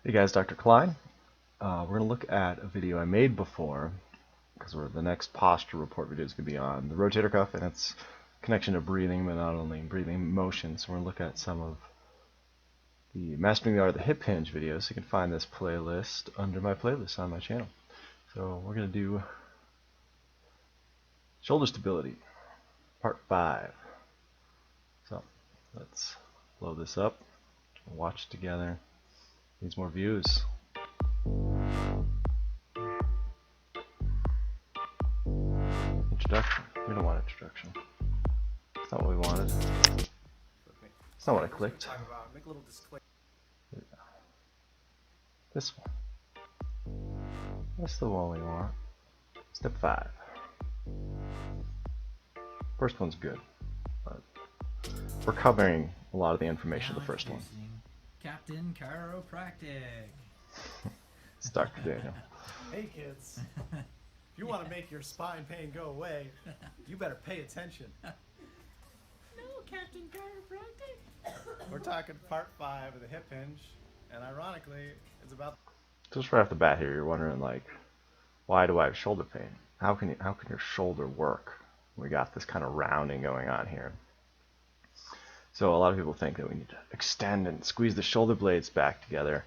Hey guys, Dr. Klein. We're going to look at a video I made before, because the next posture report video is going to be on the rotator cuff and its connection to breathing, but not only breathing motion. So we're going to look at some of the Mastering the Art of the Hip Hinge videos. You can find this playlist under my playlist on my channel. So we're going to do shoulder stability, part 5. So let's load this up, watch together. Needs more views. Introduction. We don't want introduction. That's not what we wanted. It's not what I clicked. This one. That's the one we want. Step 5. First one's good, but we're covering a lot of the information of the first one. Captain Chiropractic. It's Dr. Daniel. Hey kids, if you want to make your spine pain go away, you better pay attention. No, Captain Chiropractic. We're talking part 5 of the hip hinge, and ironically, it's about... Just right off the bat here, you're wondering, like, why do I have shoulder pain? How can your shoulder work? We got this kind of rounding going on here. So a lot of people think that we need to extend and squeeze the shoulder blades back together,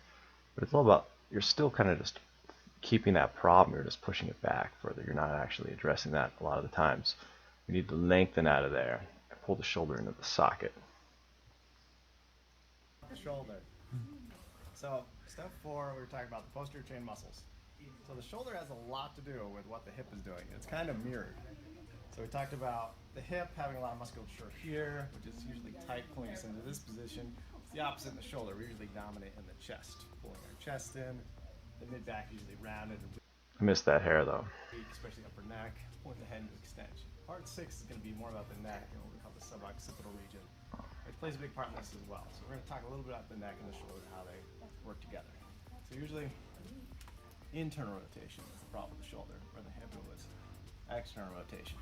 but it's all about, you're still kind of just keeping that problem, you're just pushing it back further. You're not actually addressing that a lot of the times. We need to lengthen out of there and pull the shoulder into the socket. Shoulder. So, step 4, we were talking about the posterior chain muscles. So the shoulder has a lot to do with what the hip is doing. It's kind of mirrored. So we talked about the hip having a lot of musculature here, which is usually tight, pulling us into this position. It's the opposite in the shoulder. We usually dominate in the chest, pulling our chest in. The mid-back usually rounded and I missed that hair though. weak, especially upper neck, pulling the head into extension. Part 6 is going to be more about the neck and what we call the suboccipital region, which plays a big part in this as well. So we're going to talk a little bit about the neck and the shoulder and how they work together. So usually internal rotation is the problem with the shoulder, where the hip was external rotation.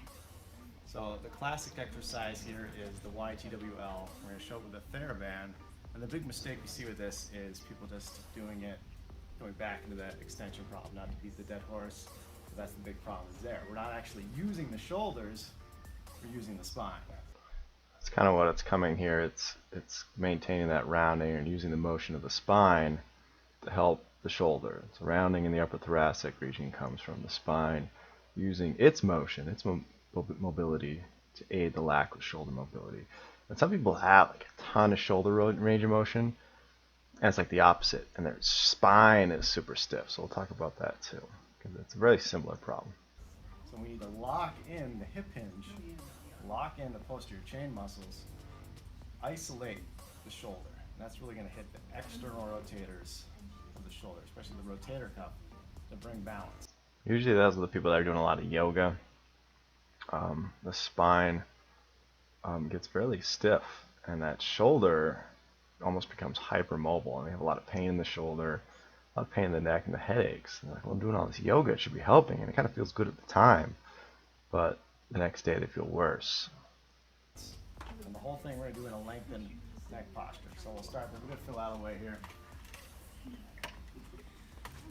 So the classic exercise here is the YTWL. We're going to show it with a TheraBand, and the big mistake we see with this is people just doing it, going back into that extension problem, not to beat the dead horse, but that's the big problem is there. We're not actually using the shoulders, we're using the spine. That's kind of what it's coming here. It's maintaining that rounding and using the motion of the spine to help the shoulder. So rounding in the upper thoracic region comes from the spine using its motion, its mobility to aid the lack of shoulder mobility. And some people have like a ton of shoulder range of motion, and it's like the opposite, and their spine is super stiff. So we'll talk about that too, because it's a very similar problem. So we need to lock in the hip hinge, lock in the posterior chain muscles, isolate the shoulder. And that's really going to hit the external rotators of the shoulder, especially the rotator cuff, to bring balance. Usually those are the people that are doing a lot of yoga. The spine gets fairly stiff, and that shoulder almost becomes hypermobile, and they have a lot of pain in the shoulder, a lot of pain in the neck, and the headaches. And like, well, I'm doing all this yoga, it should be helping, and it kind of feels good at the time, but the next day they feel worse. And the whole thing we're going to do in a lengthened neck posture. So we'll start, we're going to fill out a way here.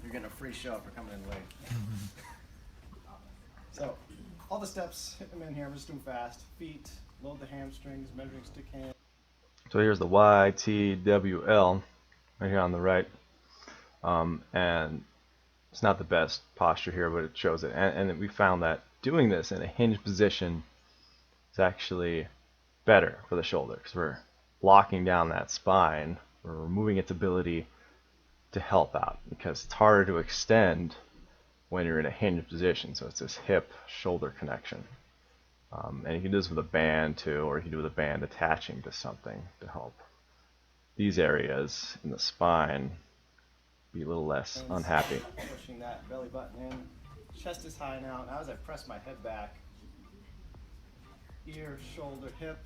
You're getting a free show for coming in late. So, all the steps, hit them in here, I'm just doing fast. Feet, load the hamstrings, measuring stick hand. So here's the YTWL right here on the right, and it's not the best posture here, but it shows it. And we found that doing this in a hinged position is actually better for the shoulder, because we're locking down that spine, we're removing its ability to help out, because it's harder to extend when you're in a hinged position. So it's this hip-shoulder connection. And you can do this with a band too, or you can do it with a band attaching to something to help these areas in the spine be a little less unhappy. Pushing that belly button in. Chest is high now. Now as I press my head back, ear, shoulder, hip,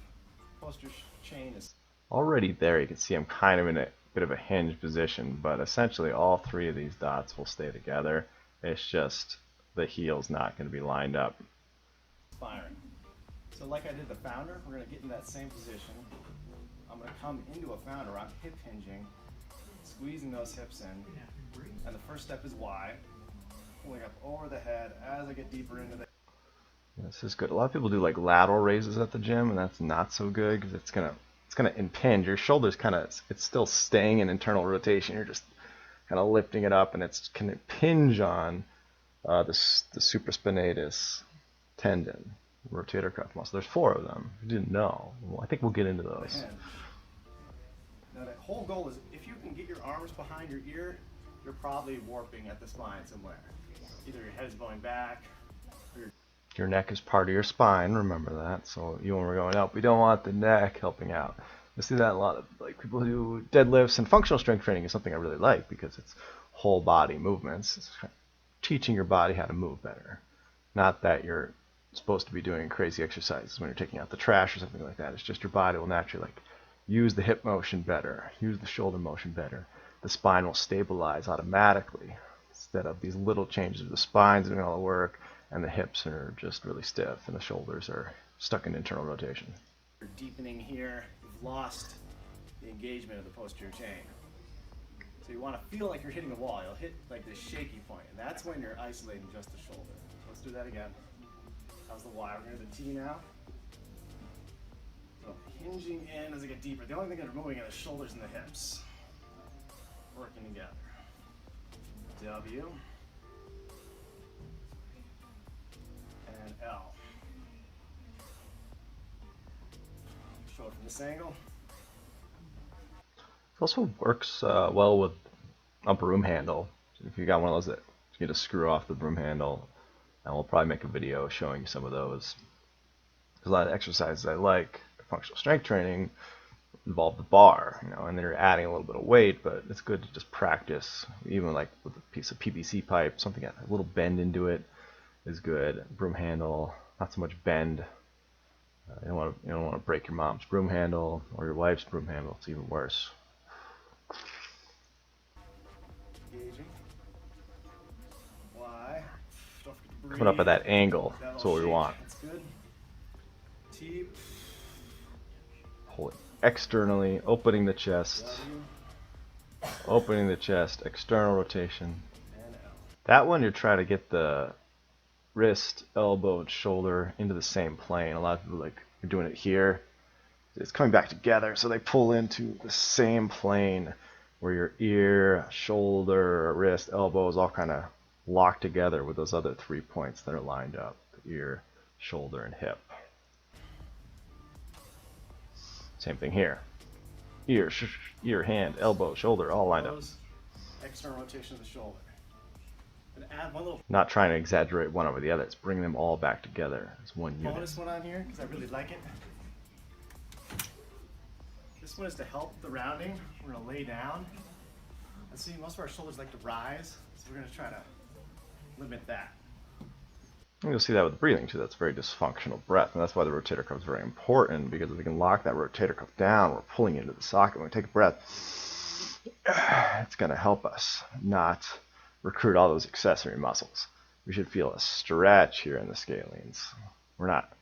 posterior chain is... Already there you can see I'm kind of in a bit of a hinged position, but essentially all 3 of these dots will stay together. It's just the heel's not going to be lined up. Firing. So like I did the founder, we're going to get in that same position. I'm going to come into a founder. I'm hip hinging, squeezing those hips in. And the first step is Y. Pulling up over the head as I get deeper into the... This is good. A lot of people do like lateral raises at the gym, and that's not so good because it's gonna impinge. Your shoulders it's still staying in internal rotation. You're just kind of lifting it up, and it's can impinge on the supraspinatus tendon, rotator cuff muscle. There's 4 of them. If you didn't know, well, I think we'll get into those. Now the whole goal is if you can get your arms behind your ear, you're probably warping at the spine somewhere. Either your head is going back, or your neck is part of your spine. Remember that. So when we're going up, we don't want the neck helping out. You see that a lot of like people who do deadlifts, and functional strength training is something I really like because it's whole body movements. It's teaching your body how to move better. Not that you're supposed to be doing crazy exercises when you're taking out the trash or something like that. It's just your body will naturally like use the hip motion better, use the shoulder motion better. The spine will stabilize automatically instead of these little changes of the spine's doing all the work and the hips are just really stiff and the shoulders are stuck in internal rotation. you're deepening here, you've lost the engagement of the posterior chain. So you want to feel like you're hitting a wall. You'll hit like this shaky point, and that's when you're isolating just the shoulder. So let's do that again. How's the Y? We're going to the T now. So hinging in as I get deeper. The only thing that are moving are the shoulders and the hips. Working together. W. And L. Show it from this angle. It also works well with a broom handle. If you got one of those that you just screw off the broom handle, and we'll probably make a video showing you some of those. There's a lot of exercises I like. Functional strength training involve the bar, and then you're adding a little bit of weight, but it's good to just practice. Even like with a piece of PVC pipe, something got a little bend into it is good. Broom handle, not so much bend. You don't want to break your mom's broom handle or your wife's broom handle. It's even worse. Engaging. Y. Don't forget to breathe. Coming up at that angle, That that's little what we shake. want. That's good. T. Pull it externally, opening the chest, external rotation. And L. That one you're trying to get the wrist, elbow, and shoulder into the same plane. A lot of people you're doing it here. It's coming back together, so they pull into the same plane where your ear, shoulder, wrist, elbow is all kind of locked together with those other 3 points that are lined up: the ear, shoulder, and hip. Same thing here. Ear, hand, elbow, shoulder, all lined up. External rotation of the shoulder. And add one little Not trying to exaggerate one over the other. It's bringing them all back together as one unit. bonus one on here because I really like it. This one is to help the rounding. We're going to lay down. And see, most of our shoulders like to rise, so we're going to try to limit that. And you'll see that with breathing too. That's very dysfunctional breath, and that's why the rotator cuff is very important, because if we can lock that rotator cuff down, we're pulling it into the socket. When we take a breath, it's going to help us not recruit all those accessory muscles. We should feel a stretch here in the scalenes. We're not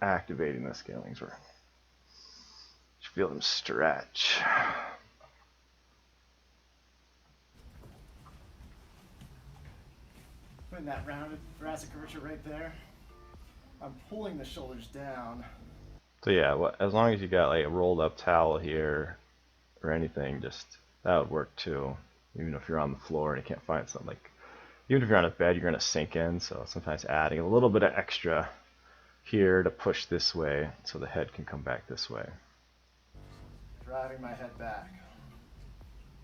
activating the scalenes. We should feel them stretch. Putting that rounded thoracic curvature right there. I'm pulling the shoulders down. So yeah, as long as you got like a rolled up towel here or anything, just that would work too. Even if you're on the floor and you can't find something, like even if you're on a bed, you're gonna sink in. So sometimes adding a little bit of extra here to push this way so the head can come back this way. Driving my head back.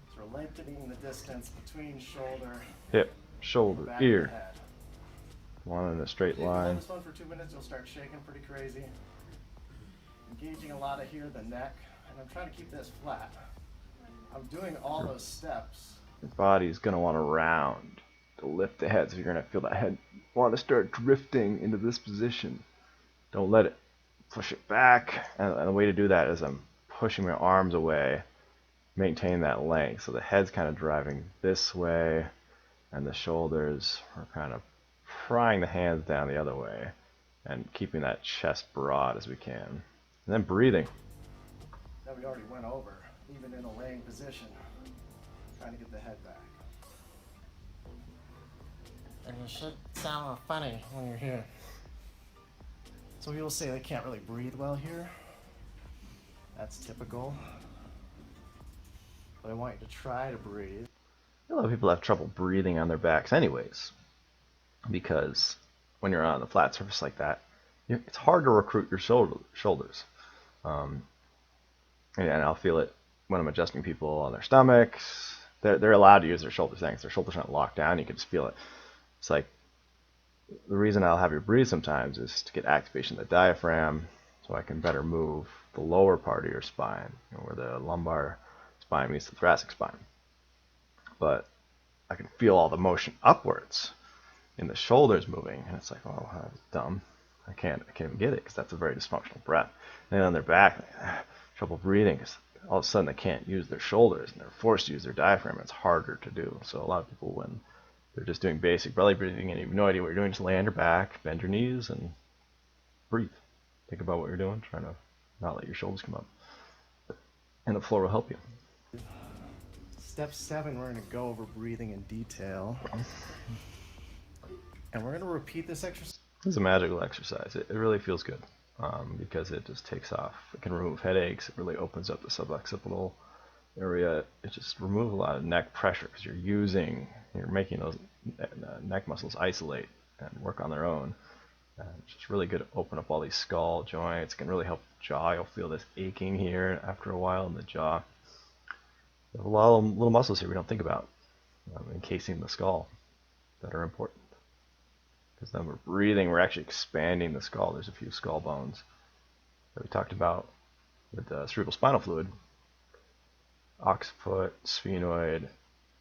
So we're lengthening the distance between shoulder, Hip, shoulder, back ear. and head. One in a straight If you hold line. this one for 2 minutes, you'll start shaking pretty crazy. Engaging a lot of here, the neck, and I'm trying to keep this flat. I'm doing all those steps. Your body's gonna want to round to lift the head, so you're gonna feel that head want to start drifting into this position. Don't let it. Push it back, and the way to do that is I'm pushing my arms away, maintain that length. So the head's kind of driving this way, and the shoulders are kind of prying the hands down the other way, and keeping that chest broad as we can. And then breathing. That we already went over, even in a laying position. Trying to get the head back. And it should sound funny when you're here. So people say they can't really breathe well here. That's typical. But I want you to try to breathe. A lot of people have trouble breathing on their backs anyways, because when you're on a flat surface like that, it's hard to recruit your shoulders. And I'll feel it when I'm adjusting people on their stomachs. They're allowed to use their shoulders. Thanks. Their shoulders aren't locked down. You can just feel it. It's like the reason I'll have you breathe sometimes is to get activation of the diaphragm, so I can better move the lower part of your spine, where the lumbar spine meets the thoracic spine. But I can feel all the motion upwards in the shoulders moving, and it's like, oh, that's dumb. I can't even get it because that's a very dysfunctional breath. And then on their back, trouble breathing because all of a sudden they can't use their shoulders and they're forced to use their diaphragm. It's harder to do. So a lot of people, when they're just doing basic belly breathing and you have no idea what you're doing, just lay on your back, bend your knees, and breathe. Think about what you're doing, trying to not let your shoulders come up. And the floor will help you. Step 7, we're going to go over breathing in detail. And we're going to repeat this exercise. This is a magical exercise. It really feels good because it just takes off. It can remove headaches. It really opens up the suboccipital area. It just removes a lot of neck pressure because you're making those neck muscles isolate and work on their own. And it's just really good to open up all these skull joints. It can really help the jaw. You'll feel this aching here after a while in the jaw. We have a lot of little muscles here we don't think about encasing the skull that are important. Because then we're breathing, we're actually expanding the skull. There's a few skull bones that we talked about with the cerebral spinal fluid, occiput, sphenoid,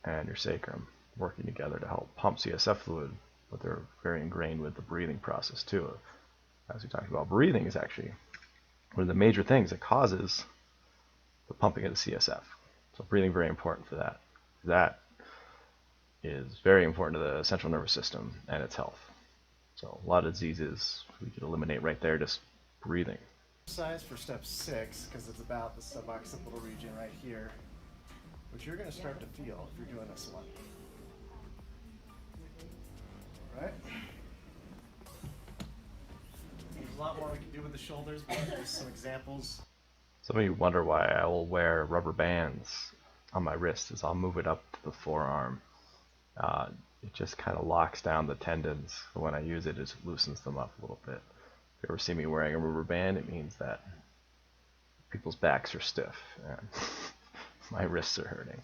and your sacrum working together to help pump CSF fluid, but they're very ingrained with the breathing process too. As we talked about, breathing is actually one of the major things that causes the pumping of the CSF. So breathing very important for that. That is very important to the central nervous system and its health. So a lot of diseases we could eliminate right there, just breathing. Exercise for step 6, because it's about the suboccipital region right here, which you're going to start to feel if you're doing this one. Right? There's a lot more we can do with the shoulders, but there's some examples. Some of you wonder why I will wear rubber bands on my wrist, is I'll move it up to the forearm. It just kind of locks down the tendons. When I use it, it loosens them up a little bit. If you ever see me wearing a rubber band, it means that people's backs are stiff and my wrists are hurting.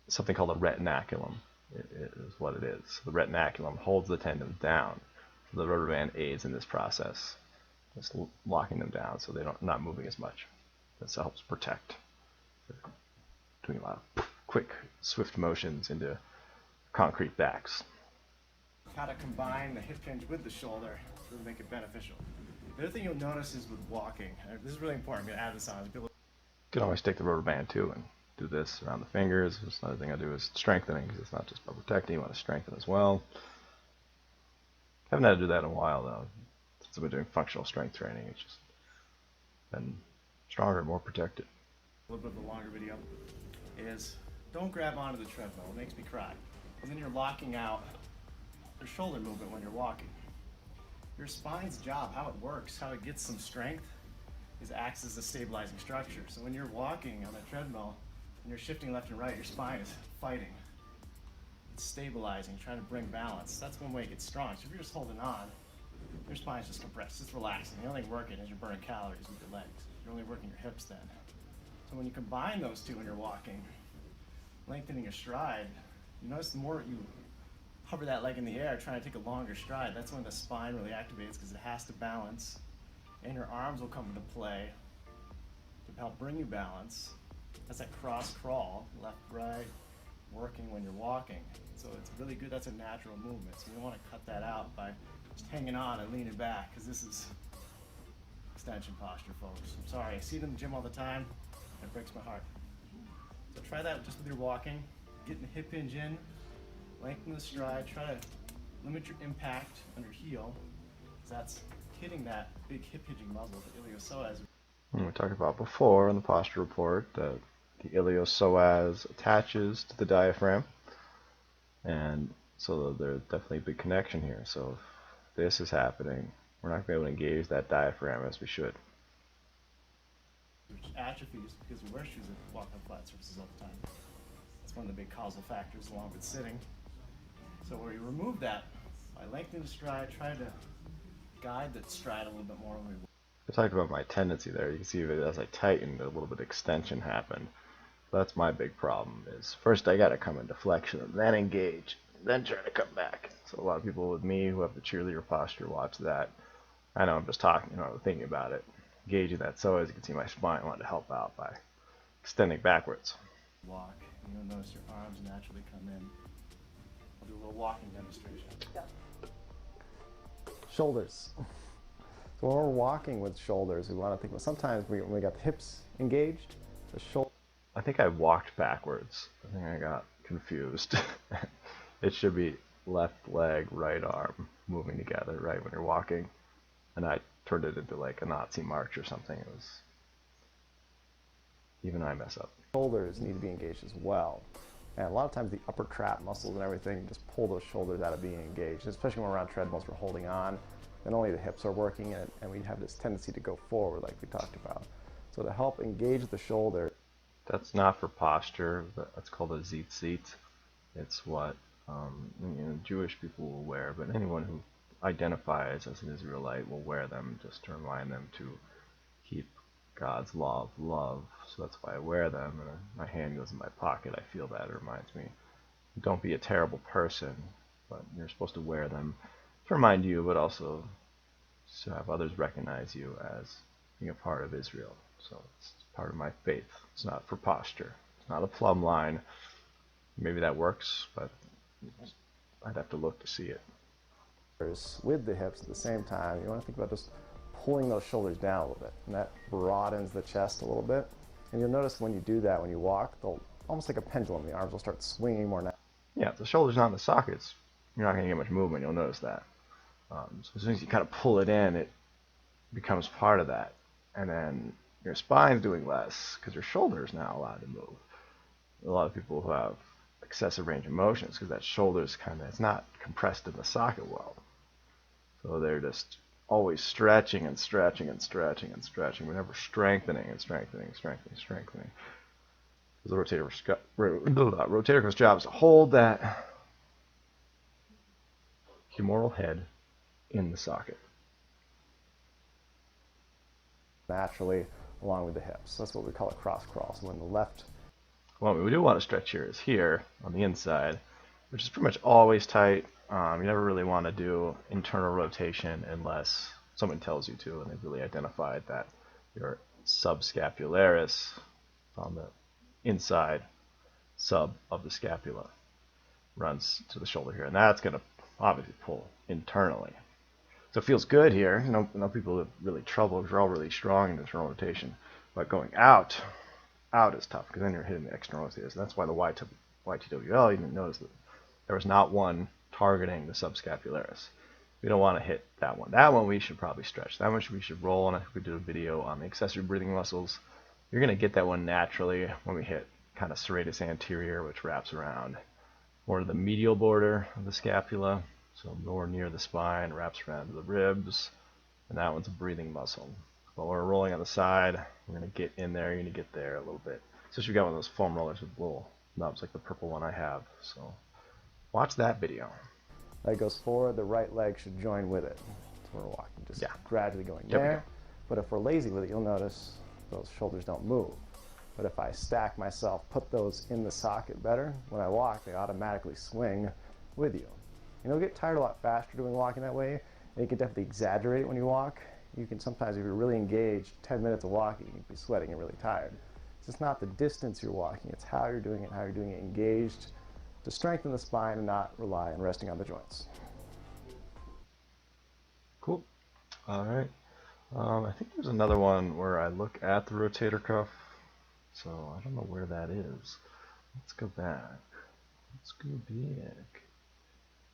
Something called a retinaculum is what it is. The retinaculum holds the tendons down. So the rubber band aids in this process, just locking them down so they're not moving as much. This helps protect. Doing a lot of quick, swift motions into concrete backs. How to combine the hip hinge with the shoulder to make it beneficial. The other thing you'll notice is with walking, this is really important, I'm going to add this on. You can always take the rubber band too and do this around the fingers. Just another thing I do is strengthening, because it's not just about protecting, you want to strengthen as well. Haven't had to do that in a while though. Since I've been doing functional strength training, it's just been stronger and more protected. A little bit of a longer video is don't grab onto the treadmill, it makes me cry. And then you're locking out your shoulder movement when you're walking. Your spine's job, how it works, how it gets some strength, is acts as a stabilizing structure. So when you're walking on a treadmill and you're shifting left and right, your spine is fighting. It's stabilizing, trying to bring balance. That's one way it gets strong. So if you're just holding on, your spine's just compressed, it's relaxing. The only thing working is you're burning calories with your legs. You're only working your hips then. So when you combine those two when you're walking, lengthening a stride, you notice the more you hover that leg in the air, trying to take a longer stride, that's when the spine really activates because it has to balance. And your arms will come into play to help bring you balance. That's that cross crawl, left, right, working when you're walking. So it's really good, that's a natural movement. So you don't want to cut that out by just hanging on and leaning back, because this is extension posture, folks. I'm sorry, I see it in the gym all the time, and it breaks my heart. So try that just with your walking, getting the hip hinge in, lengthen the stride, try to limit your impact on your heel, because that's hitting that big hip hinging muscle, the iliopsoas. We talked about before in the posture report that the iliopsoas attaches to the diaphragm, and so there's definitely a big connection here. So if this is happening, we're not going to be able to engage that diaphragm as we should. Which atrophies because we wear shoes that walk on flat surfaces all the time. That's one of the big causal factors along with sitting. So where you remove that, by lengthening the stride, try to guide that stride a little bit more. I talked about my tendency there. You can see that as I tightened, a little bit of extension happened. That's my big problem is first I got to come into flexion and then engage, then try to come back. So a lot of people with me who have the cheerleader posture watch that. I know I'm just talking, thinking about it. Engaging that so as you can see my spine wanted to help out by extending backwards. Walk, and you'll notice your arms naturally come in. I'll do a little walking demonstration. Yeah. Shoulders. So when we're walking with shoulders, we want to think about sometimes when we got the hips engaged, the shoulder. I think I walked backwards. I think I got confused. It should be left leg, right arm moving together, right, when you're walking. And I turned it into like a Nazi march or something. It was, even I mess up. Shoulders need to be engaged as well. And a lot of times the upper trap muscles and everything just pull those shoulders out of being engaged, especially when we're on treadmills, we're holding on. Then only the hips are working, and we have this tendency to go forward like we talked about. So to help engage the shoulder. That's not for posture. That's called a zitzit. It's what Jewish people will wear, but anyone who identifies as an Israelite will wear them just to remind them to keep God's law of love. So that's why I wear them. And my hand goes in my pocket. I feel that. It reminds me, don't be a terrible person, but you're supposed to wear them to remind you, but also to have others recognize you as being a part of Israel. So it's part of my faith. It's not for posture. It's not a plumb line. Maybe that works, but I'd have to look to see it. With the hips at the same time, you want to think about just pulling those shoulders down a little bit, and that broadens the chest a little bit. And you'll notice when you do that, when you walk, they'll almost like a pendulum. The arms will start swinging more now. Yeah, if the shoulder's not in the sockets, you're not going to get much movement. You'll notice that. So as soon as you kind of pull it in, it becomes part of that. And then your spine's doing less because your shoulder is now allowed to move. A lot of people who have excessive range of motion is because that shoulder's it's not compressed in the socket well. So they're just always stretching and stretching and stretching and stretching. We're never strengthening and strengthening, strengthening. The rotator's job is to hold that humeral head in the socket. Naturally, along with the hips. That's what we call a cross crawl. So when the left. Well, what we do want to stretch here is here on the inside, which is pretty much always tight. You never really want to do internal rotation unless someone tells you to, and they've really identified that your subscapularis on the inside sub of the scapula runs to the shoulder here, and that's going to obviously pull internally. So it feels good here. People have really trouble because they're all really strong in internal rotation, but going out is tough because then you're hitting the external rotators. And that's why the YTWL, you didn't notice that there was not one targeting the subscapularis. We don't want to hit that one. That one we should probably stretch. That one we should roll, and I think we did a video on the accessory breathing muscles. You're going to get that one naturally when we hit kind of serratus anterior, which wraps around more to the medial border of the scapula, so more near the spine, wraps around to the ribs, and that one's a breathing muscle. But when we're rolling on the side, we're going to get in there, you're going to get there a little bit. So you've got one of those foam rollers with little nubs like the purple one I have. So watch that video. Leg goes forward, the right leg should join with it. So we're walking, just gradually going There we there. go. But if we're lazy with it, you'll notice those shoulders don't move. But if I stack myself, put those in the socket better, when I walk, they automatically swing with you. You'll get tired a lot faster doing walking that way, and you can definitely exaggerate it when you walk. You can sometimes, if you're really engaged, 10 minutes of walking, you can be sweating and really tired. It's just not the distance you're walking, it's how you're doing it engaged to strengthen the spine and not rely on resting on the joints. Cool. All right. I think there's another one where I look at the rotator cuff. So I don't know where that is. Let's go back. Let's go back.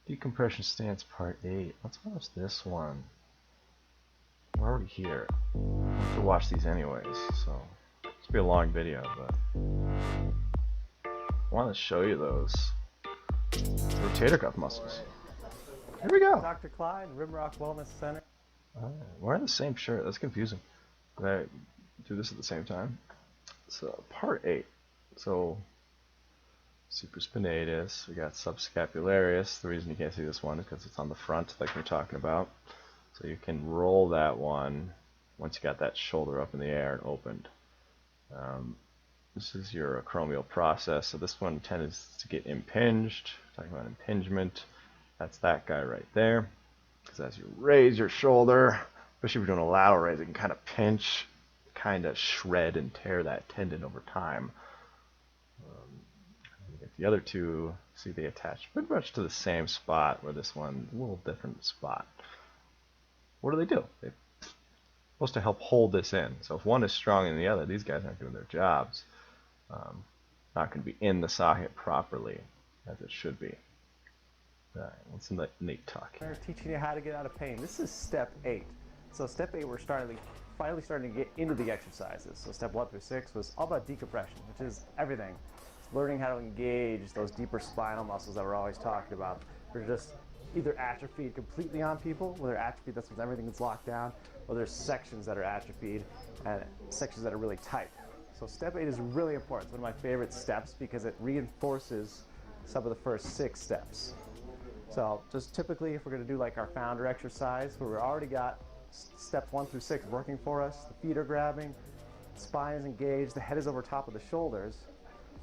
Decompression stance part 8. Let's watch this one. We're already here. I have to watch these anyways, so It's be a long video, but I want to show you those rotator cuff muscles. Here we go. Dr. Clyde, Rimrock Wellness Center. We're in the same shirt. That's confusing. Did I do this at the same time? So part 8. So supraspinatus. We got subscapularis. The reason you can't see this one is because it's on the front, like we're talking about. So you can roll that one once you got that shoulder up in the air and opened. This is your acromial process. So this one tends to get impinged. Talking about impingement. That's that guy right there. Because as you raise your shoulder, especially if you're doing a lateral raise, it can kind of pinch, kind of shred and tear that tendon over time. The other two, see, they attach pretty much to the same spot, where this one's a little different spot. What do? They're supposed to help hold this in. So if one is stronger than the other, these guys aren't doing their jobs. Not going to be in the socket properly as it should be. Alright, let's let Nate talk. We're teaching you how to get out of pain. This is step 8. So step 8, we're finally starting to get into the exercises. So step 1 through 6 was all about decompression, which is everything. It's learning how to engage those deeper spinal muscles that we're always talking about. They're just either atrophied completely on people, where they're atrophied, that's when everything is locked down, or there's sections that are atrophied and sections that are really tight. So step 8 is really important. It's one of my favorite steps because it reinforces some of the first 6 steps. So just typically, if we're going to do like our founder exercise, where we already got steps 1 through 6 working for us, the feet are grabbing, spine is engaged, the head is over top of the shoulders.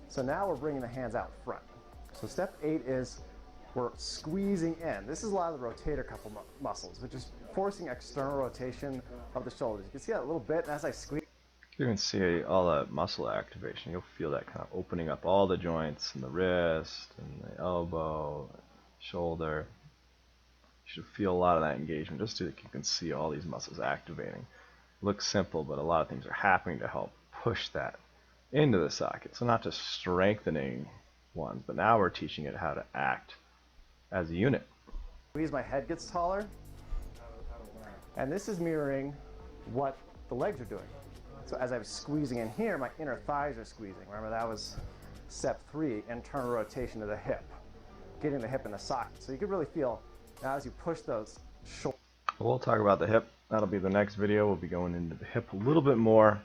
So now we're bringing the hands out front. So step 8 is we're squeezing in. This is a lot of the rotator cuff muscles, which is forcing external rotation of the shoulders. You can see that a little bit, and as I squeeze. You can see all that muscle activation. You'll feel that kind of opening up all the joints in the wrist and the elbow, shoulder. You should feel a lot of that engagement just so that you can see all these muscles activating. It looks simple, but a lot of things are happening to help push that into the socket. So not just strengthening ones, but now we're teaching it how to act as a unit. Squeeze, my head gets taller, and this is mirroring what the legs are doing. So as I'm squeezing in here, my inner thighs are squeezing. Remember, that was step 3, internal rotation of the hip, getting the hip in the socket. So you can really feel now as you push those shoulders. We'll talk about the hip. That'll be the next video. We'll be going into the hip a little bit more.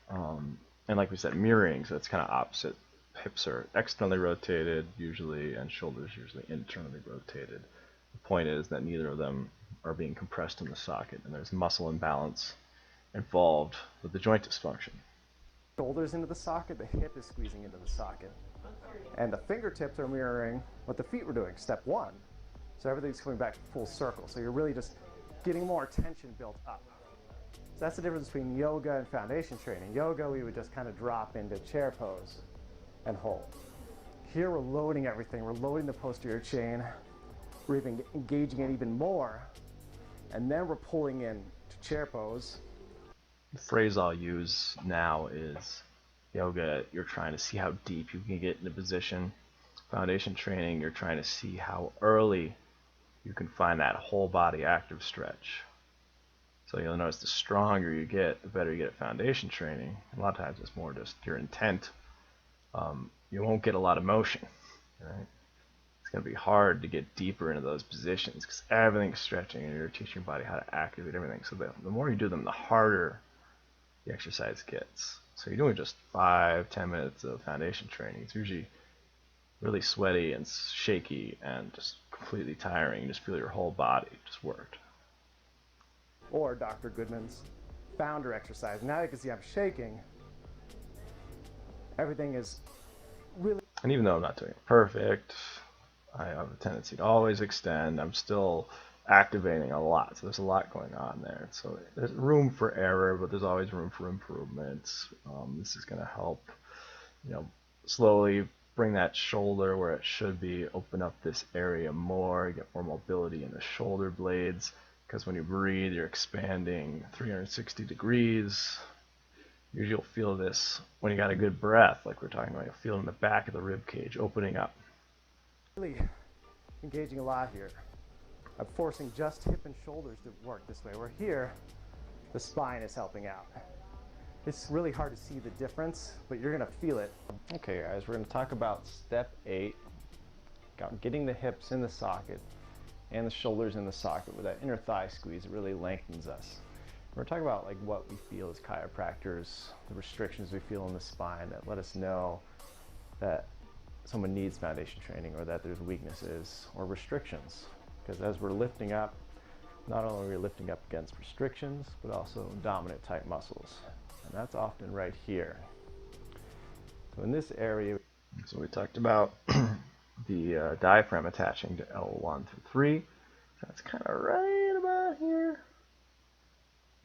And like we said, mirroring, so it's kind of opposite. Hips are externally rotated usually, and shoulders usually internally rotated. The point is that neither of them are being compressed in the socket, and there's muscle imbalance involved with the joint dysfunction. Shoulders into the socket, the hip is squeezing into the socket. And the fingertips are mirroring what the feet were doing, step 1. So everything's coming back full circle. So you're really just getting more tension built up. So that's the difference between yoga and foundation training. Yoga, we would just kind of drop into chair pose and hold. Here we're loading everything. We're loading the posterior chain. We're even engaging it even more. And then we're pulling in to chair pose. The phrase I'll use now is yoga, you're trying to see how deep you can get in a position. Foundation training, you're trying to see how early you can find that whole body active stretch. So you'll notice the stronger you get, the better you get at foundation training. A lot of times it's more just your intent. You won't get a lot of motion, right? It's going to be hard to get deeper into those positions because everything's stretching and you're teaching your body how to activate everything. So the more you do them, the harder the exercise gets. So you're doing just 5-10 minutes of foundation training. It's usually really sweaty and shaky and just completely tiring. You just feel your whole body just worked. Or Dr. Goodman's founder exercise. Now you can see I'm shaking. Everything is really... And even though I'm not doing it perfect, I have a tendency to always extend. I'm still activating a lot, so there's a lot going on there. So there's room for error, but there's always room for improvements. This is going to help, slowly bring that shoulder where it should be, open up this area more, get more mobility in the shoulder blades, because when you breathe, you're expanding 360 degrees. Usually you'll feel this when you got a good breath, like we're talking about. You'll feel it in the back of the rib cage opening up. Really engaging a lot here. I'm forcing just hip and shoulders to work this way. Where here, the spine is helping out. It's really hard to see the difference, but you're gonna feel it. Okay guys, we're gonna talk about step 8, getting the hips in the socket and the shoulders in the socket with that inner thigh squeeze. It really lengthens us. We're talking about like what we feel as chiropractors, the restrictions we feel in the spine that let us know that someone needs foundation training or that there's weaknesses or restrictions. Because as we're lifting up, not only are we lifting up against restrictions, but also dominant type muscles. And that's often right here. So in this area, so we talked about the diaphragm attaching to L1 through 3. That's kind of right about here.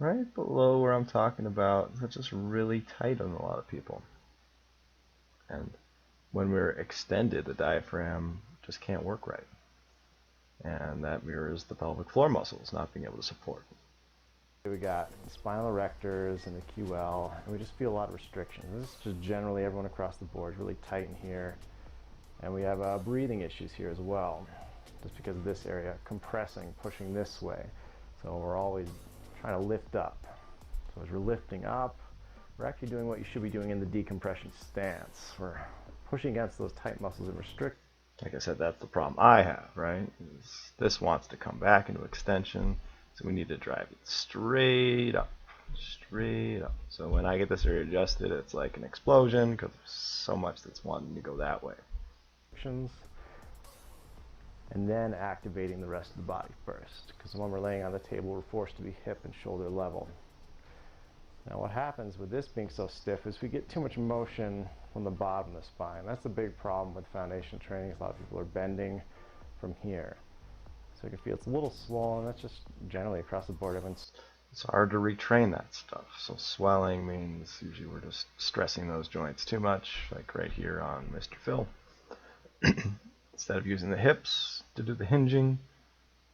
Right below where I'm talking about. That's just really tight on a lot of people. And when we're extended, the diaphragm just can't work right. And that mirrors the pelvic floor muscles not being able to support. we got the spinal erectors and the QL, and we just feel a lot of restrictions. This is just generally everyone across the board is really tight in here. And we have breathing issues here as well, just because of this area compressing, pushing this way. So we're always trying to lift up. So as we're lifting up, we're actually doing what you should be doing in the decompression stance. We're pushing against those tight muscles and restrict. Like I said, that's the problem I have, right? This wants to come back into extension, so we need to drive it straight up, straight up. So when I get this area adjusted, it's like an explosion because there's so much that's wanting to go that way. And then activating the rest of the body first, because when we're laying on the table, we're forced to be hip and shoulder level. Now what happens with this being so stiff is we get too much motion from the bottom of the spine. That's the big problem with foundation training. A lot of people are bending from here. So you can feel it's a little swollen. That's just generally across the board. It's hard to retrain that stuff. So swelling means usually we're just stressing those joints too much, like right here on Mr. Phil. Instead of using the hips to do the hinging,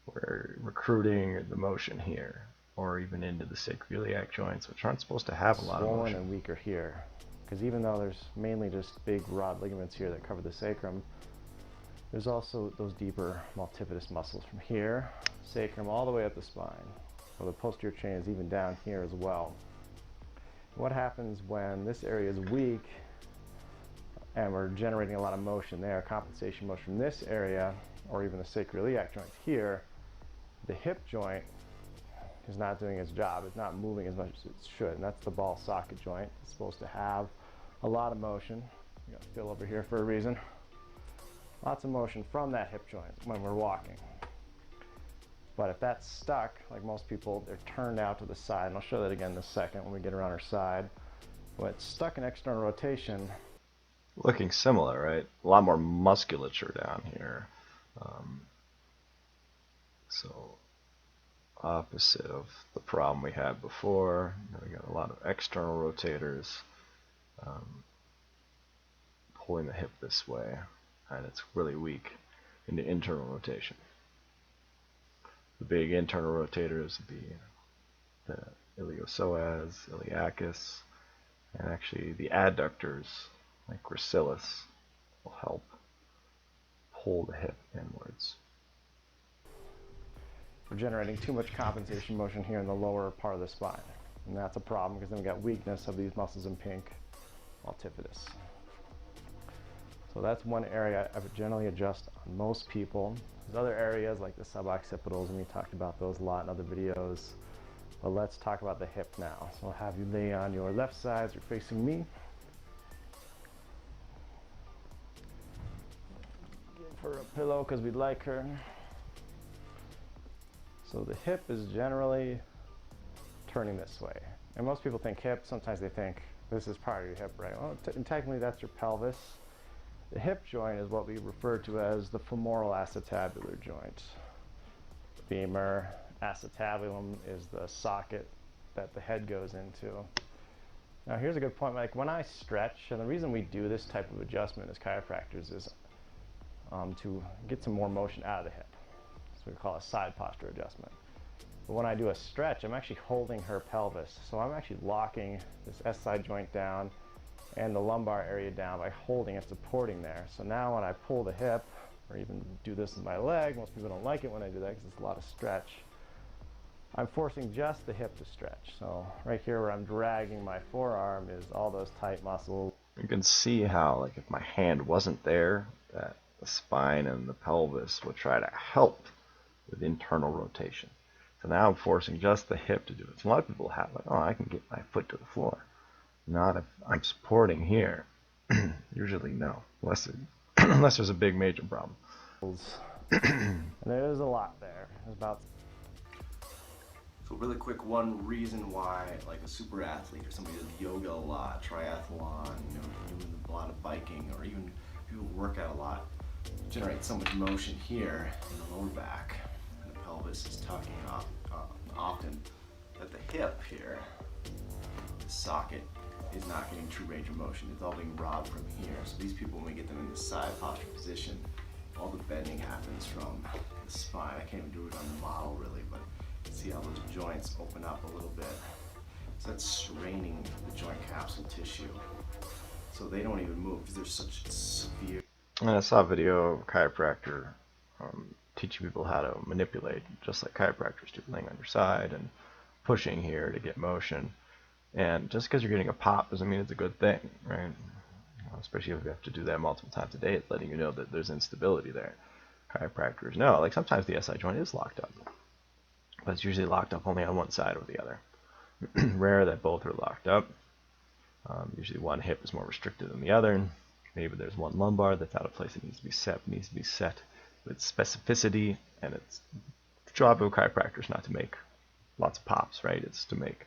we're recruiting the motion here, or even into the sacroiliac joints, which aren't supposed to have a lot of motion. Swollen and weaker here, because even though there's mainly just big rod ligaments here that cover the sacrum, there's also those deeper multifidus muscles from here, sacrum, all the way up the spine. So the posterior chain is even down here as well. What happens when this area is weak and we're generating a lot of motion there, compensation motion from this area, or even the sacroiliac joints here, the hip joint is not doing its job. It's not moving as much as it should, and that's the ball socket joint. It's supposed to have a lot of motion. We got Phil over here for a reason. Lots of motion from that hip joint when we're walking. But if that's stuck, like most people, they're turned out to the side, and I'll show that again in a second when we get around our side. When it's stuck in external rotation, looking similar, right? A lot more musculature down here. So opposite of the problem we had before. We got a lot of external rotators pulling the hip this way, and it's really weak into internal rotation. The big internal rotators would be the iliopsoas, iliacus, and actually the adductors like gracilis will help pull the hip inwards. We're generating too much compensation motion here in the lower part of the spine, and that's a problem because then we got weakness of these muscles in pink, multifidus. So that's one area I would generally adjust on most people. There's other areas like the suboccipitals, and we talked about those a lot in other videos. But let's talk about the hip now. So I'll have you lay on your left side as you're facing me. Give her a pillow because we'd like her. So the hip is generally turning this way. And most people think hip, sometimes they think this is part of your hip, right? Well, technically that's your pelvis. The hip joint is what we refer to as the femoral acetabular joint. Femur acetabulum is the socket that the head goes into. Now here's a good point, like when I stretch, and the reason we do this type of adjustment as chiropractors is to get some more motion out of the hip. So we call it a side posture adjustment. But when I do a stretch, I'm actually holding her pelvis. So I'm actually locking this S-side joint down and the lumbar area down by holding and supporting there. So now when I pull the hip, or even do this with my leg, most people don't like it when I do that because it's a lot of stretch. I'm forcing just the hip to stretch. So right here where I'm dragging my forearm is all those tight muscles. You can see how, like, if my hand wasn't there, that the spine and the pelvis would try to help with internal rotation. So now I'm forcing just the hip to do it. So a lot of people have, like, oh, I can get my foot to the floor. Not if I'm supporting here. Usually no, unless there's a big major problem. And there's a lot there. There's about. So really quick, one reason why like a super athlete or somebody who does yoga a lot, triathlon, doing a lot of biking, or even people who work out a lot, generate so much motion here in the lower back, and the pelvis is tucking off often that the hip here, the socket, is not getting true range of motion. It's all being robbed from here. So these people, when we get them in the side posture position, all the bending happens from the spine. I can't even do it on the model really, but see how those joints open up a little bit. So that's straining the joint capsule tissue. So they don't even move because there's such severe. And I saw a video of a chiropractor teaching people how to manipulate, just like chiropractors do, laying on your side and pushing here to get motion. And just because you're getting a pop doesn't mean it's a good thing, right? Especially if you have to do that multiple times a day, it's letting you know that there's instability there. Chiropractors know, like sometimes the SI joint is locked up, but it's usually locked up only on one side or the other. Rare that both are locked up. Usually one hip is more restricted than the other. Maybe there's one lumbar that's out of place. It needs to be set with specificity, and it's the job of a chiropractor is not to make lots of pops, right? It's to make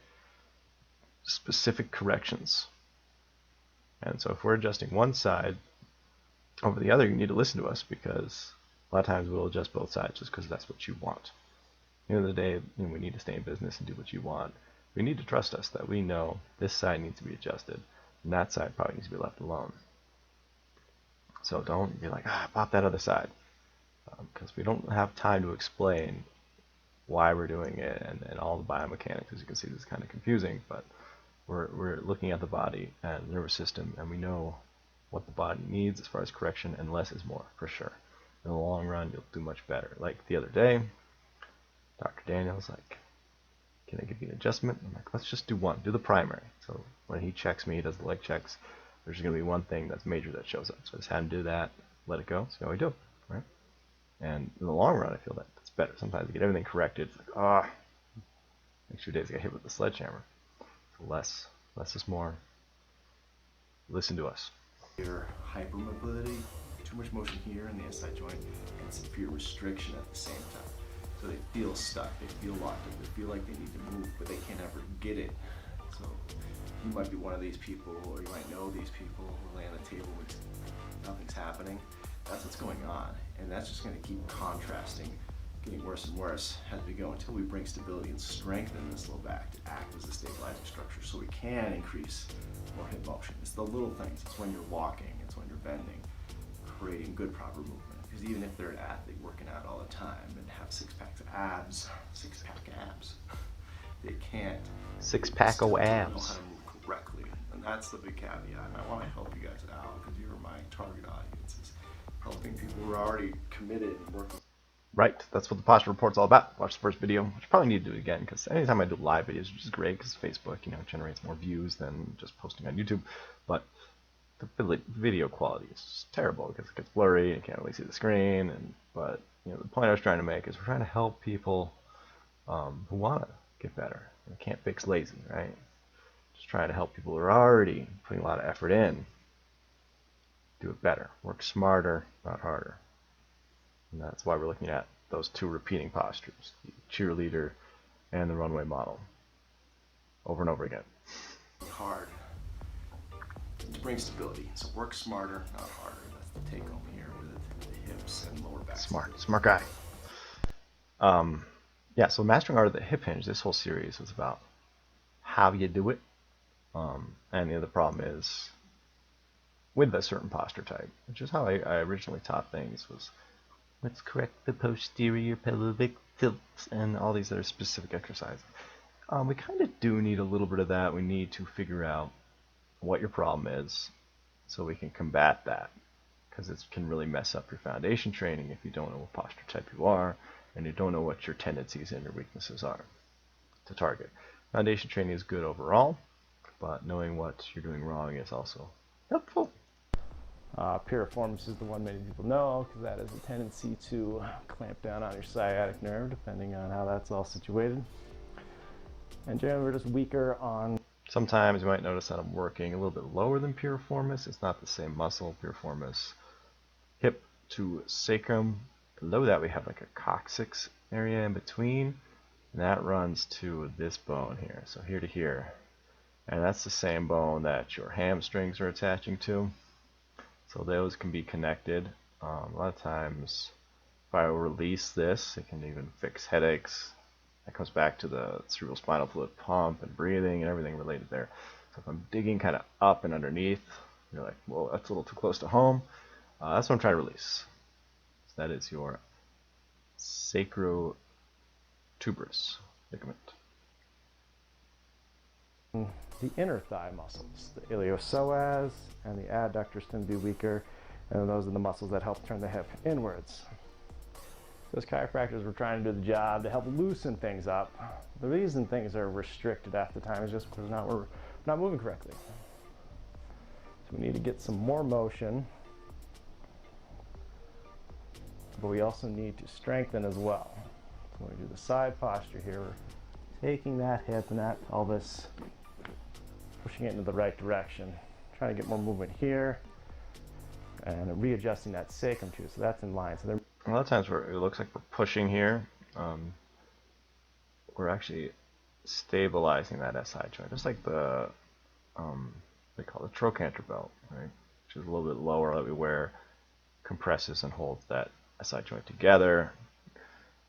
specific corrections. And so if we're adjusting one side over the other, you need to listen to us, because a lot of times we'll adjust both sides just because that's what you want. At the end of the day, we need to stay in business and do what you want. We need to trust us that we know this side needs to be adjusted and that side probably needs to be left alone. So don't be like, pop that other side, because we don't have time to explain why we're doing it and all the biomechanics. As you can see, this is kind of confusing, but we're looking at the body and nervous system, and we know what the body needs as far as correction, and less is more, for sure. In the long run, you'll do much better. Like the other day, Dr. Daniel's like, can I give you an adjustment? I'm like, let's just do one. Do the primary. So when he checks me, he does the leg checks, there's going to be one thing that's major that shows up. So I just had him do that, let it go, see how we do, right? And in the long run, I feel that it's better. Sometimes you get everything corrected. It's like, next few days I get hit with the sledgehammer. So less is more. Listen to us. Hypermobility, too much motion here in the SI joint, and severe restriction at the same time. So they feel stuck, they feel locked up, they feel like they need to move, but they can't ever get it. So you might be one of these people, or you might know these people who lay on the table with nothing's happening. That's what's going on, and that's just going to keep contrasting, getting worse and worse as we go, until we bring stability and strength in this low back to act as a stabilizing structure, so we can increase more hip motion. It's the little things. It's when you're walking, it's when you're bending, creating good proper movement. Because even if they're an athlete working out all the time and have six-pack abs, they can't. Six-pack of abs. Know how to move correctly, and that's the big caveat. And I want to help you guys out, because you're my target audience, is helping people who are already committed and working. Right, that's what the posture report's all about. Watch the first video, which I probably need to do it again, because anytime I do live videos, which is great because Facebook, generates more views than just posting on YouTube, but the video quality is just terrible because it gets blurry and you can't really see the screen. But the point I was trying to make is we're trying to help people who want to get better. We can't fix lazy, right? Just trying to help people who are already putting a lot of effort in do it better, work smarter, not harder. And that's why we're looking at those two repeating postures, the cheerleader and the runway model, over and over again. Hard to bring stability. So work smarter, not harder. That's the take home here with the hips and lower back. Smart guy. Yeah, so mastering art of the hip hinge, this whole series was about how you do it. And the other problem is with a certain posture type, which is how I originally taught things, was let's correct the posterior pelvic tilts and all these other specific exercises. We kind of do need a little bit of that. We need to figure out what your problem is so we can combat that, because it can really mess up your foundation training if you don't know what posture type you are and you don't know what your tendencies and your weaknesses are. to target. Foundation training is good overall, but knowing what you're doing wrong is also helpful. Piriformis is the one many people know because that has a tendency to clamp down on your sciatic nerve depending on how that's all situated. And generally we're just weaker on... Sometimes you might notice that I'm working a little bit lower than piriformis. It's not the same muscle. Piriformis, hip to sacrum. Below that we have like a coccyx area in between, and that runs to this bone here, so here to here. And that's the same bone that your hamstrings are attaching to. So those can be connected. A lot of times, if I release this, it can even fix headaches. That comes back to the cerebrospinal fluid pump and breathing and everything related there. So if I'm digging kind of up and underneath, you're like, well, that's a little too close to home. That's what I'm trying to release. So that is your sacrotuberous ligament. The inner thigh muscles, the iliopsoas and the adductors tend to be weaker, and those are the muscles that help turn the hip inwards. Those chiropractors were trying to do the job to help loosen things up. The reason things are restricted half the time is just because we're not moving correctly. So we need to get some more motion, but we also need to strengthen as well. So when we do the side posture here, we're taking that hip and that pelvis, pushing it into the right direction, trying to get more movement here, and readjusting that sacrum too, so that's in line. So a lot of times where it looks like we're pushing here, we're actually stabilizing that SI joint, just like the they call it trochanter belt, right? Which is a little bit lower that we wear, compresses and holds that SI joint together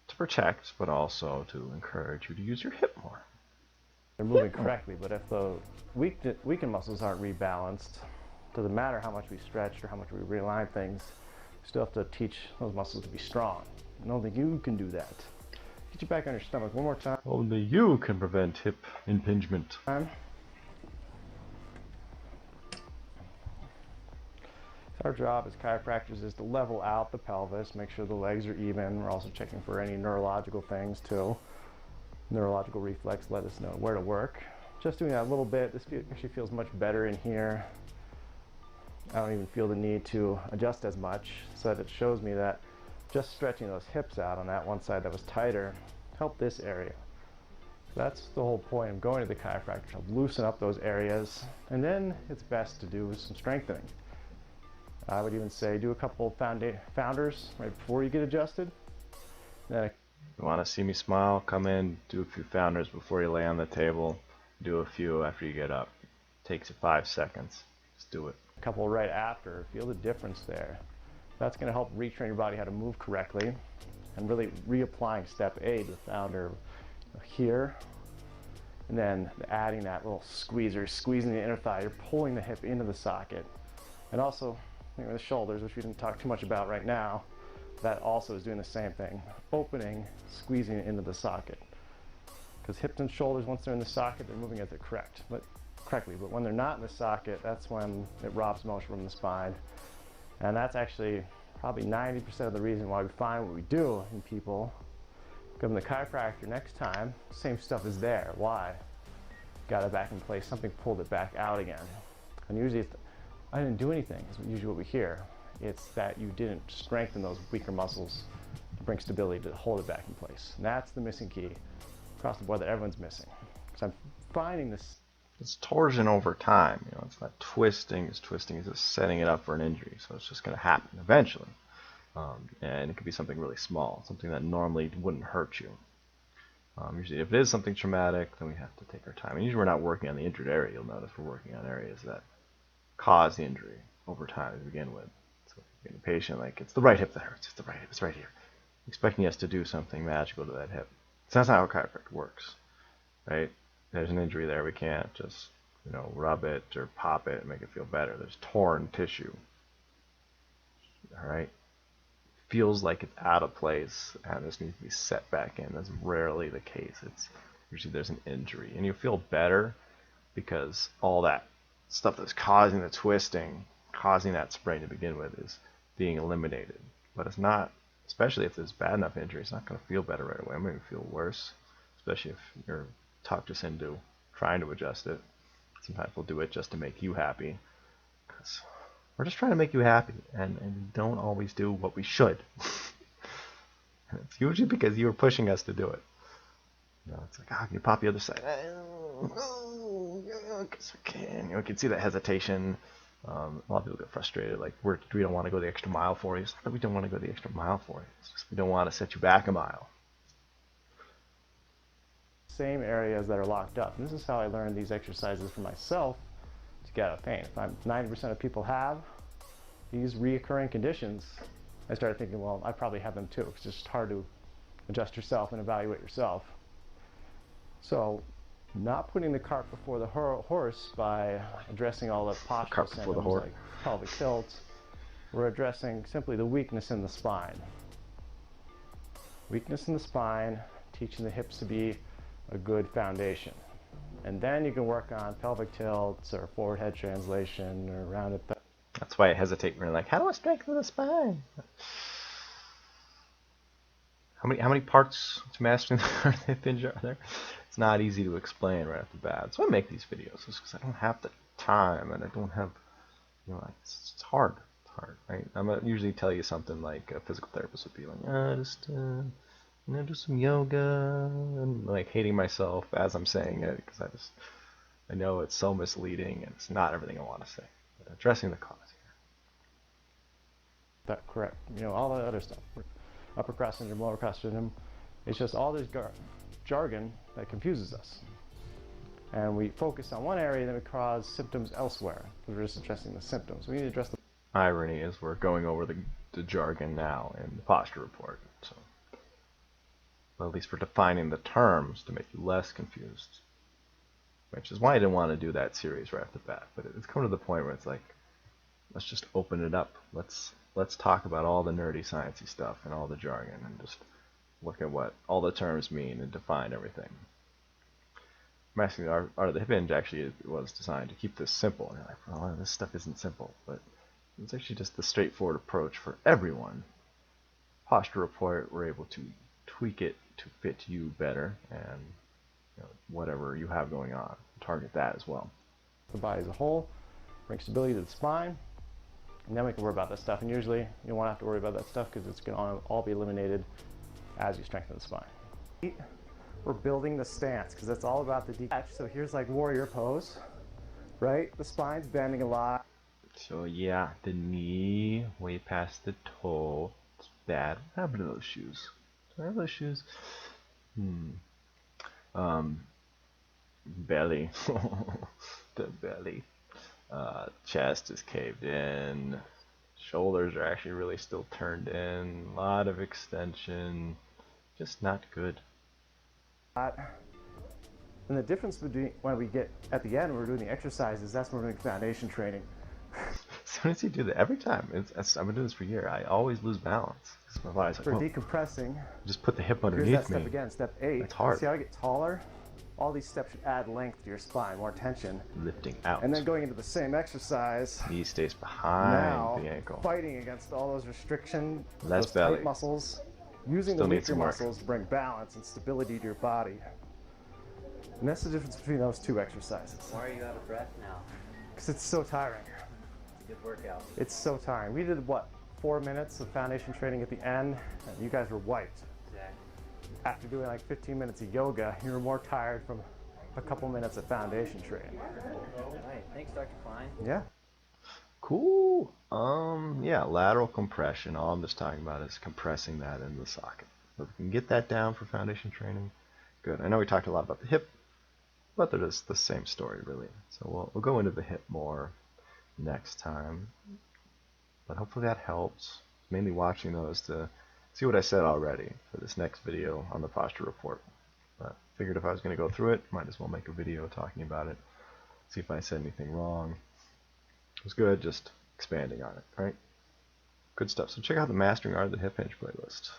to protect, but also to encourage you to use your hip more. They're moving correctly, but if the weakened muscles aren't rebalanced, it doesn't matter how much we stretch or how much we realign things, we still have to teach those muscles to be strong. And only you can do that. Get your back on your stomach one more time. Only you can prevent hip impingement. Our job as chiropractors is to level out the pelvis, make sure the legs are even. We're also checking for any neurological things too. Neurological reflex let us know where to work. Just doing that a little bit, this actually feels much better in here. I don't even feel the need to adjust as much, so that it shows me that just stretching those hips out on that one side that was tighter helped this area. That's the whole point of going to the chiropractor, to loosen up those areas, and then it's best to do some strengthening. I would even say do a couple founders right before you get adjusted. Then you want to see me smile? Come in, do a few founders before you lay on the table. Do a few after you get up. Takes you 5 seconds. Just do it. a couple right after. Feel the difference there. That's going to help retrain your body how to move correctly, and really reapplying step A, the founder here, and then adding that little squeezer, squeezing the inner thigh. You're pulling the hip into the socket, and also the shoulders, which we didn't talk too much about right now. That also is doing the same thing, opening, squeezing it into the socket. Because hips and shoulders, once they're in the socket, they're moving as they're correctly. But when they're not in the socket, that's when it robs motion from the spine. And that's actually probably 90% of the reason why we find what we do in people. Go to the chiropractor next time, same stuff is there. Why? Got it back in place, something pulled it back out again. And usually it's, I didn't do anything, is usually what we hear. It's that you didn't strengthen those weaker muscles to bring stability to hold it back in place. And that's the missing key across the board that everyone's missing. Because I'm finding this. It's torsion over time. It's not twisting. It's just setting it up for an injury. So it's just going to happen eventually. And it could be something really small, something that normally wouldn't hurt you. Usually if it is something traumatic, then we have to take our time. And usually we're not working on the injured area. You'll notice we're working on areas that cause the injury over time to begin with. So if you're getting a patient, like, it's the right hip that hurts. It's the right hip. It's right here. Expecting us to do something magical to that hip. So that's not how chiropractic works, right? There's an injury there. We can't just, rub it or pop it and make it feel better. There's torn tissue. All right? Feels like it's out of place and this needs to be set back in. That's rarely the case. It's usually there's an injury, and you feel better because all that stuff that's causing the twisting, causing that sprain to begin with, is being eliminated. But it's not, especially if there's bad enough injury, it's not going to feel better right away. It may feel worse, especially if you're talked us into trying to adjust it. Sometimes we'll do it just to make you happy, because we're just trying to make you happy, and we don't always do what we should. It's usually because you were pushing us to do it. You know, it's like, can you pop the other side? Because I can. You can see that hesitation. A lot of people get frustrated, like we don't want to go the extra mile for you. It's not that we don't want to go the extra mile for you. It's just we don't want to set you back a mile. Same areas that are locked up. And this is how I learned these exercises for myself to get out of pain. If 90% of people have these reoccurring conditions, I started thinking, well, I probably have them too. It's just hard to adjust yourself and evaluate yourself. So, not putting the cart before the horse by addressing all the postural symptoms like pelvic tilt, we're addressing simply the weakness in the spine. Weakness in the spine, teaching the hips to be a good foundation. And then you can work on pelvic tilts or forward head translation or rounded. That's why I hesitate when you're like, how do I strengthen the spine? How many parts to mastering the hip hinge are there? It's not easy to explain right off the bat. That's why I make these videos, is because I don't have the time and I don't have, it's hard. It's hard, right? I'm gonna usually tell you something like a physical therapist would be like, just do some yoga, and like hating myself as I'm saying it, because I know it's so misleading and it's not everything I want to say. But addressing the cause here. That's correct. All the other stuff. Upper cross syndrome, lower cross syndrome. It's just all this jargon that confuses us. And we focus on one area, then we cause symptoms elsewhere, because we're just addressing the symptoms. We need to address the irony is we're going over the jargon now in the posture report. So, well, at least we're defining the terms to make you less confused. Which is why I didn't want to do that series right off the bat. But it's come to the point where it's like, let's just open it up. Let's talk about all the nerdy sciencey stuff and all the jargon and just look at what all the terms mean and define everything. Mastering the art of the hip hinge actually was designed to keep this simple. And you're like, well, this stuff isn't simple, but it's actually just the straightforward approach for everyone. Posture report, we're able to tweak it to fit you better and whatever you have going on, target that as well. The body as a whole, bring stability to the spine, and then we can worry about that stuff. And usually you won't have to worry about that stuff because it's going to all be eliminated as you strengthen the spine. We're building the stance because that's all about the detach. So here's like warrior pose, right? The spine's bending a lot. So yeah, the knee way past the toe. It's bad. What happened to those shoes? Do I have those shoes? Belly. The belly. Chest is caved in. Shoulders are actually really still turned in. A lot of extension. Just not good. And the difference between when we get at the end, we're doing the exercises, that's when we're doing foundation training. As soon as you do that, every time, I've been doing this for a year, I always lose balance. Because my body's like, For decompressing, just put the hip here's underneath that step me. again, step 8. It's hard. See how I get taller? All these steps should add length to your spine, more tension. Lifting out. And then going into the same exercise, Knee stays behind now the ankle. fighting against all those restrictions, Less those belly. tight muscles, using Still the needs weaker some work. muscles to bring balance and stability to your body. And that's the difference between those two exercises. Why are you out of breath now? Because it's so tiring. It's a good workout. It's so tiring. We did, 4 minutes of foundation training at the end, and you guys were wiped. Exactly. After doing like 15 minutes of yoga, you were more tired from a couple minutes of foundation training. All right. Thanks, Dr. Klein. Yeah. Cool. Yeah, lateral compression. All I'm just talking about is compressing that into the socket. If we can get that down for foundation training, good. I know we talked a lot about the hip, but they're just the same story, really. So we'll go into the hip more next time. But hopefully that helps. Mainly watching those to see what I said already for this next video on the posture report. But figured if I was going to go through it, might as well make a video talking about it. See if I said anything wrong. It was good, just expanding on it, right? Good stuff. So check out the Mastering Art of the Hip Hinge playlist.